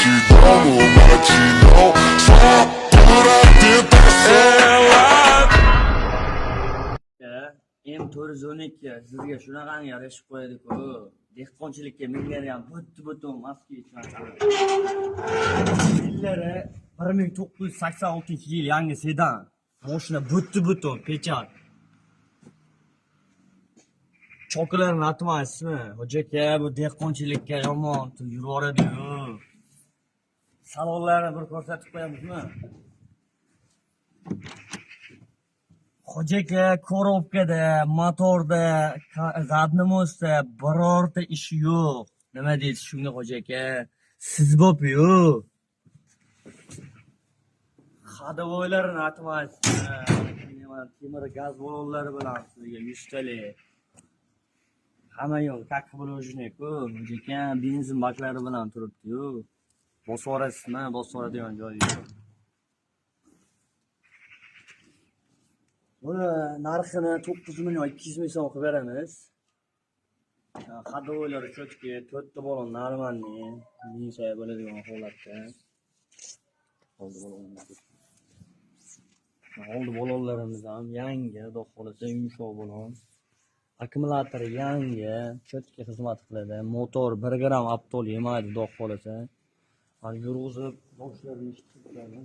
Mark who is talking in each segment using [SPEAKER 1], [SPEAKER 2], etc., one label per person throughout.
[SPEAKER 1] you don't know what you know. Fuck, put up the
[SPEAKER 2] M412 sizga shunaqangi yarashib qo'yadi-ku. Dehqonchilikka minglari ham butun Moskva Millari 1986-yil yangi sedan. Mashina butun pechat. Choklarini atmaysizmi? Hojaka bu dehqonchilikka yomon yuraveradi-ku. Salonlarni bir ko'rsatib qo'yamizmi? Hojaka korobkada, motorda, zadnimosda birorta ishi yo'q. Nima deysiz shunga hojaka? Siz bo'p-yu. Xadovoylarini atmaysizmi? Temir gaz ballonlari bilan sizga 100 talik. Hamma yo'q как положено-ku. Hojaka benzin baklari bilan turibdi-yu. Bosvorasizmi? Bosvoradigan joyi yo'q. Buni narxini 9 million 200 ming so'm qilib beramiz. Xadovoylari cho'chki, 4 ta balon normalniy, minsa bo'ladigan holatda. Oldi balonlarimiz ham yangi, xudo xolasa yumshoq balon. Akkumulyatori yangi, cho'chki xizmat qiladi. Motor 1 gram aptol yemaydi, xudo xolasa. Hali yurg'izib, boshlarini ishlatib turadi.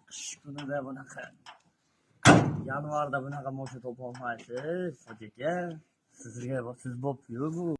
[SPEAKER 2] Qish kunida bunaqa, yanvarda bunaqa mashina topolmaysiz, hojaka. Siz bo'p-yu bu.